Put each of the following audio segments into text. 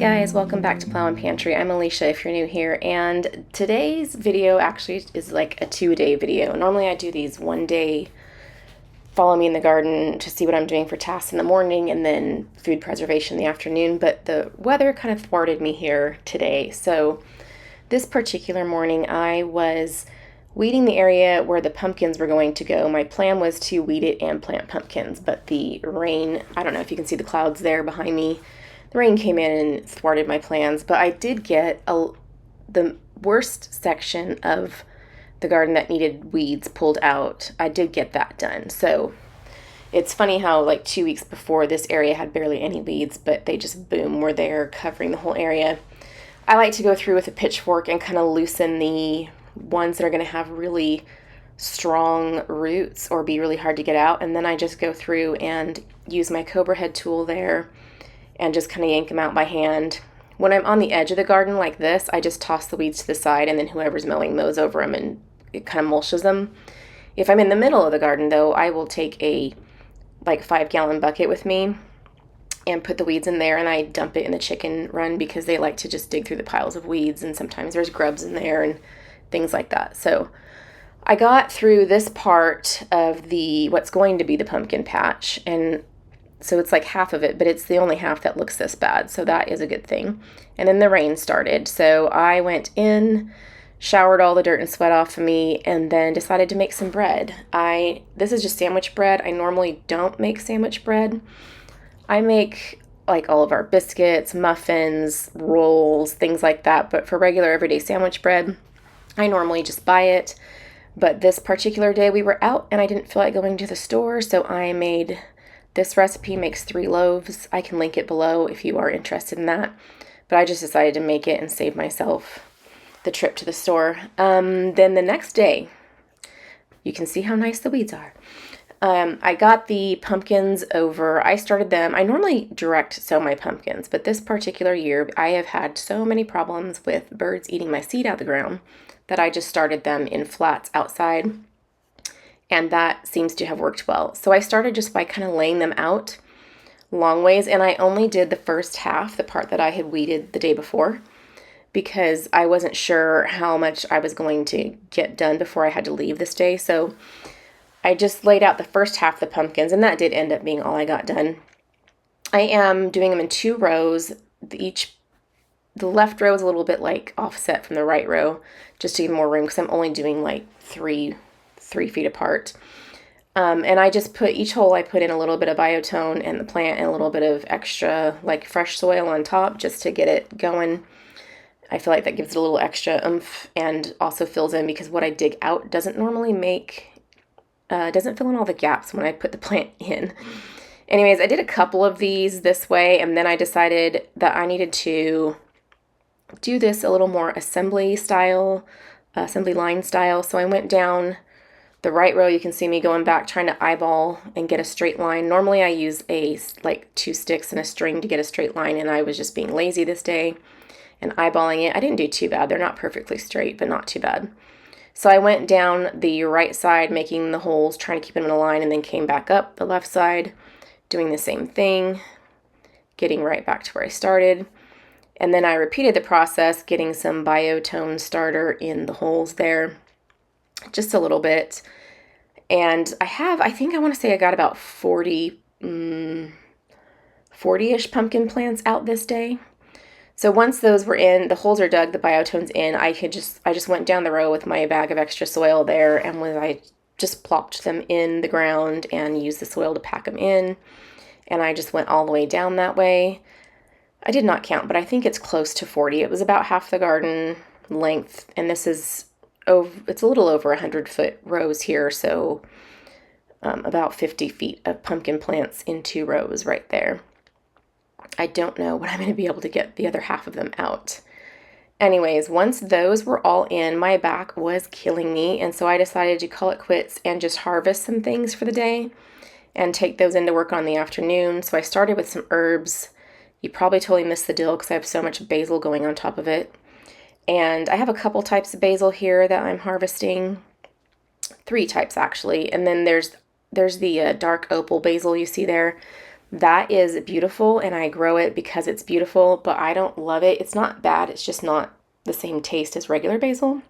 guys, welcome back to Plow and Pantry. I'm Alicia if you're new here, and today's video actually is like a 2-day video. Normally I do these 1-day follow me in the garden to see what I'm doing for tasks in the morning and then food preservation in the afternoon, but the weather kind of thwarted me here today. So this particular morning I was weeding the area where the pumpkins were going to go. My plan was to weed it and plant pumpkins, but the rain, I don't know if you can see the clouds there behind me, the rain came in and thwarted my plans, but I did get the worst section of the garden that needed weeds pulled out. I did get that done. So it's funny how like 2 weeks before this area had barely any weeds, but they just boom, were there covering the whole area. I like to go through with a pitchfork and kind of loosen the ones that are going to have really strong roots or be really hard to get out, and then I just go through and use my Cobra Head tool there and just kind of yank them out by hand. When I'm on the edge of the garden like this, I just toss the weeds to the side, and then whoever's mowing mows over them and it kind of mulches them. If I'm in the middle of the garden though, I will take a like 5-gallon bucket with me and put the weeds in there, and I dump it in the chicken run because they like to just dig through the piles of weeds, and sometimes there's grubs in there and things like that. So I got through this part of the what's going to be the pumpkin patch, and so it's like half of it, but it's the only half that looks this bad, so that is a good thing. And then the rain started, so I went in, showered all the dirt and sweat off of me, and then decided to make some bread. This is just sandwich bread. I normally don't make sandwich bread. I make like all of our biscuits, muffins, rolls, things like that, but for regular everyday sandwich bread, I normally just buy it. But this particular day we were out and I didn't feel like going to the store, so I made this recipe. Makes 3 loaves. I can link it below if you are interested in that. But I just decided to make it and save myself the trip to the store. Then the next day, you can see how nice the weeds are. I got the pumpkins over. I started them. I normally direct sow my pumpkins, but this particular year I have had so many problems with birds eating my seed out of the ground that I just started them in flats outside. And that seems to have worked well. So I started just by kind of laying them out long ways, and I only did the first half, the part that I had weeded the day before, because I wasn't sure how much I was going to get done before I had to leave this day. So I just laid out the first half of the pumpkins, and that did end up being all I got done. I am doing them in 2 rows. The left row is a little bit like offset from the right row, just to give more room, because I'm only doing like 3 feet apart. And I just put each hole, I put in a little bit of Biotone and the plant and a little bit of extra like fresh soil on top just to get it going. I feel like that gives it a little extra oomph and also fills in, because what I dig out doesn't normally doesn't fill in all the gaps when I put the plant in. Anyways, I did a couple of these this way, and then I decided that I needed to do this a little more assembly line style. So I went down the right row. You can see me going back trying to eyeball and get a straight line. Normally I use like 2 sticks and a string to get a straight line, and I was just being lazy this day and eyeballing it. I didn't do too bad. They're not perfectly straight, but not too bad. So I went down the right side making the holes, trying to keep them in a line, and then came back up the left side doing the same thing, getting right back to where I started. And then I repeated the process, getting some Biotone Starter in the holes there, just a little bit. And I think I want to say I got about 40-ish pumpkin plants out this day. So once those were in, the holes are dug, the Biotone's in, I just went down the row with my bag of extra soil there, and I just plopped them in the ground and used the soil to pack them in. And I just went all the way down that way. I did not count, but I think it's close to 40. It was about half the garden length, and it's a little over 100-foot rows here, so about 50 feet of pumpkin plants in 2 rows right there. I don't know when I'm going to be able to get the other half of them out. Anyways, once those were all in, my back was killing me, and so I decided to call it quits and just harvest some things for the day and take those into work on the afternoon. So I started with some herbs. You probably totally missed the deal because I have so much basil going on top of it. And I have a couple types of basil here that I'm harvesting. 3 types actually. And then there's the dark opal basil you see there. That is beautiful, and I grow it because it's beautiful, but I don't love it. It's not bad, it's just not the same taste as regular basil.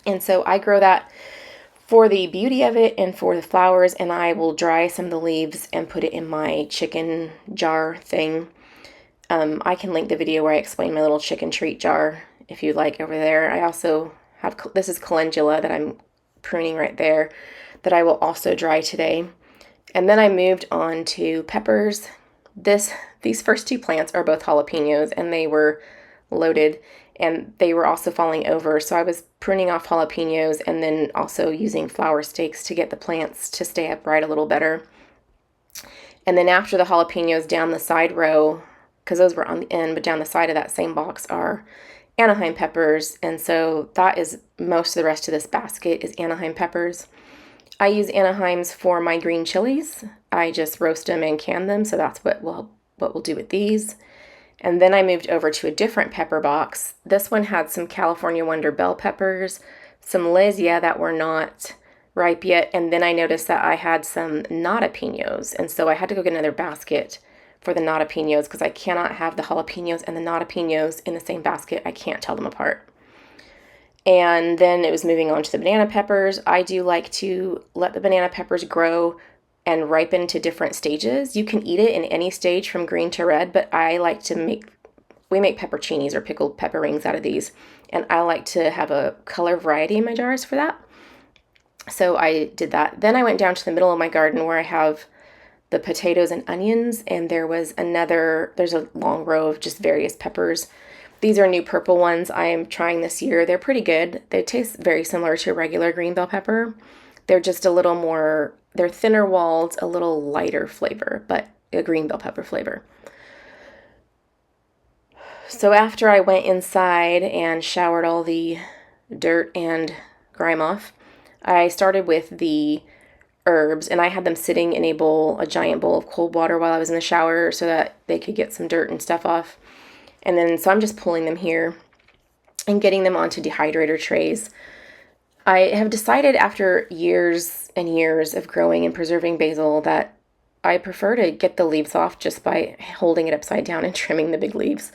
And so I grow that for the beauty of it and for the flowers, and I will dry some of the leaves and put it in my chicken jar thing. I can link the video where I explain my little chicken treat jar if you'd like over there. I also have, this is calendula that I'm pruning right there, that I will also dry today. And then I moved on to peppers. These first two plants are both jalapenos, and they were loaded, and they were also falling over. So I was pruning off jalapenos and then also using flower stakes to get the plants to stay upright a little better. And then after the jalapenos, down the side row, because those were on the end, but down the side of that same box are Anaheim peppers. And so that is most of the rest of this basket is Anaheim peppers. I use Anaheims for my green chilies. I just roast them and can them, so that's what we'll do with these. And then I moved over to a different pepper box. This one had some California Wonder bell peppers, some Lesia that were not ripe yet, and then I noticed that I had some natapenos, and so I had to go get another basket for the natapenos because I cannot have the jalapenos and the natapenos in the same basket. I can't tell them apart. And then it was moving on to the banana peppers. I do like to let the banana peppers grow and ripen to different stages. You can eat it in any stage from green to red, but I like to we make pepperoncinis or pickled pepper rings out of these, and I like to have a color variety in my jars for that. So I did that. Then I went down to the middle of my garden where I have the potatoes and onions, and there's a long row of just various peppers. These are new purple ones I am trying this year. They're pretty good. They taste very similar to regular green bell pepper. They're just a little more, they're thinner walled, a little lighter flavor, but a green bell pepper flavor. So after I went inside and showered all the dirt and grime off, I started with the herbs, and I had them sitting in a giant bowl of cold water while I was in the shower so that they could get some dirt and stuff off. And then, so I'm just pulling them here and getting them onto dehydrator trays. I have decided after years and years of growing and preserving basil that I prefer to get the leaves off just by holding it upside down and trimming the big leaves.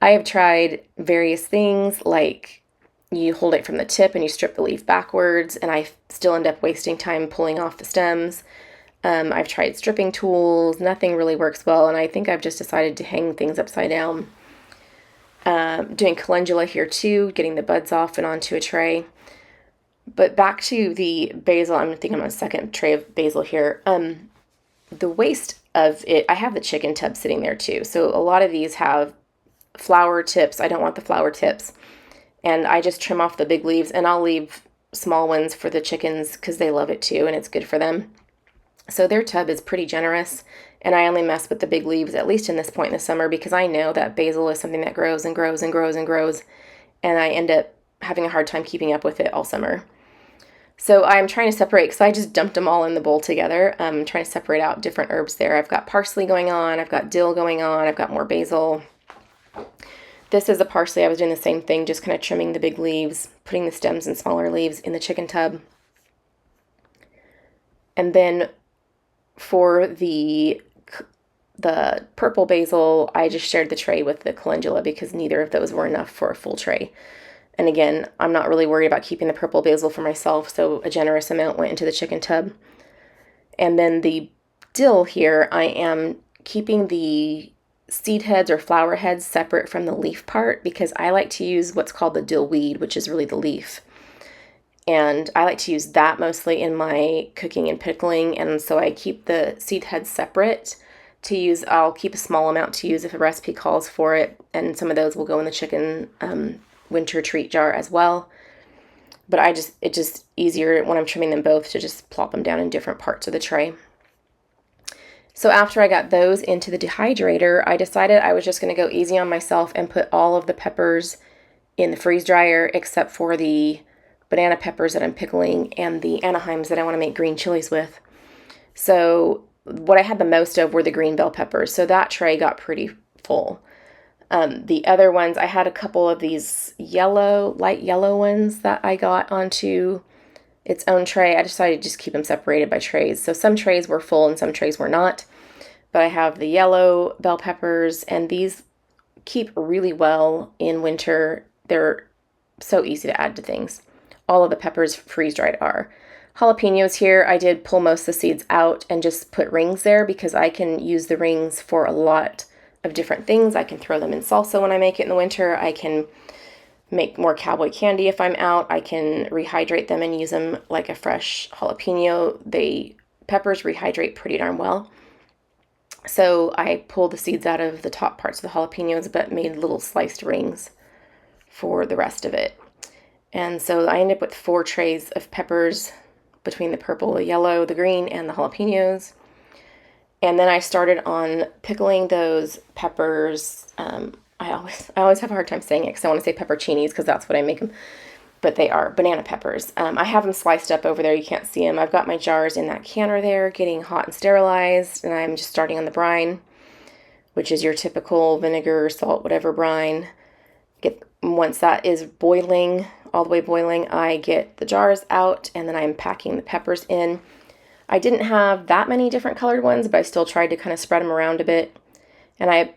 I have tried various things, like you hold it from the tip and you strip the leaf backwards, and I still end up wasting time pulling off the stems. I've tried stripping tools. Nothing really works well, and I think I've just decided to hang things upside down. Doing calendula here too, getting the buds off and onto a tray. But back to the basil, I'm on a second tray of basil here. The waste of it, I have the chicken tub sitting there too. So a lot of these have flower tips. I don't want the flower tips. And I just trim off the big leaves, and I'll leave small ones for the chickens because they love it too and it's good for them. So their tub is pretty generous, and I only mess with the big leaves, at least in this point in the summer, because I know that basil is something that grows and grows and grows and grows, and I end up having a hard time keeping up with it all summer. So I'm trying to separate, because I just dumped them all in the bowl together. I'm trying to separate out different herbs there. I've got parsley going on, I've got dill going on, I've got more basil. This is the parsley. I was doing the same thing, just kind of trimming the big leaves, putting the stems and smaller leaves in the chicken tub. And then for the purple basil, I just shared the tray with the calendula because neither of those were enough for a full tray. And again, I'm not really worried about keeping the purple basil for myself, so a generous amount went into the chicken tub. And then the dill here, I am keeping the seed heads or flower heads separate from the leaf part because I like to use what's called the dill weed, which is really the leaf. And I like to use that mostly in my cooking and pickling, and so I keep the seed heads separate to use. I'll keep a small amount to use if a recipe calls for it, and some of those will go in the chicken winter treat jar as well. But it's just easier when I'm trimming them both to just plop them down in different parts of the tray. So after I got those into the dehydrator, I decided I was just going to go easy on myself and put all of the peppers in the freeze dryer except for the banana peppers that I'm pickling and the Anaheims that I want to make green chilies with. So what I had the most of were the green bell peppers, so that tray got pretty full. The other ones, I had a couple of these light yellow ones that I got onto its own tray. I decided to just keep them separated by trays. So some trays were full and some trays were not. but I have the yellow bell peppers, and these keep really well in winter. They're so easy to add to things. All of the peppers freeze-dried are. Jalapenos here, I did pull most of the seeds out and just put rings there because I can use the rings for a lot of different things. I can throw them in salsa when I make it in the winter. I can make more cowboy candy if I'm out. I can rehydrate them and use them like a fresh jalapeno. Peppers rehydrate pretty darn well. So I pulled the seeds out of the top parts of the jalapenos, but made little sliced rings for the rest of it. And so I ended up with 4 trays of peppers between the purple, the yellow, the green, and the jalapenos. And then I started on pickling those peppers. I always have a hard time saying it because I want to say pepperoncinis because that's what I make them. But they are banana peppers. I have them sliced up over there. You can't see them. I've got my jars in that canner there getting hot and sterilized. And I'm just starting on the brine, which is your typical vinegar, salt, whatever brine. Once that is boiling, all the way boiling, I get the jars out and then I'm packing the peppers in. I didn't have that many different colored ones, but I still tried to kind of spread them around a bit. And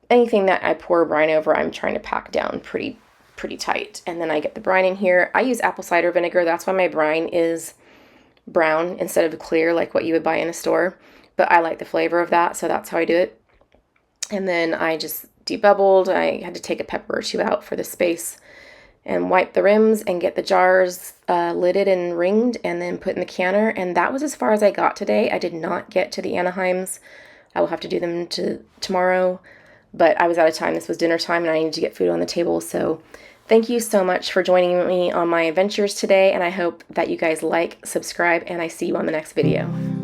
anything that I pour brine over, I'm trying to pack down pretty tight. And then I get the brine in here. I use apple cider vinegar. That's why my brine is brown instead of clear like what you would buy in a store. But I like the flavor of that, so that's how I do it. And then I just debubbled. I had to take a pepper or 2 out for the space and wipe the rims and get the jars lidded and ringed and then put in the canner. And that was as far as I got today. I did not get to the Anaheims. I will have to do them tomorrow. But I was out of time. This was dinner time and I needed to get food on the table. So thank you so much for joining me on my adventures today. And I hope that you guys like, subscribe, and I see you on the next video.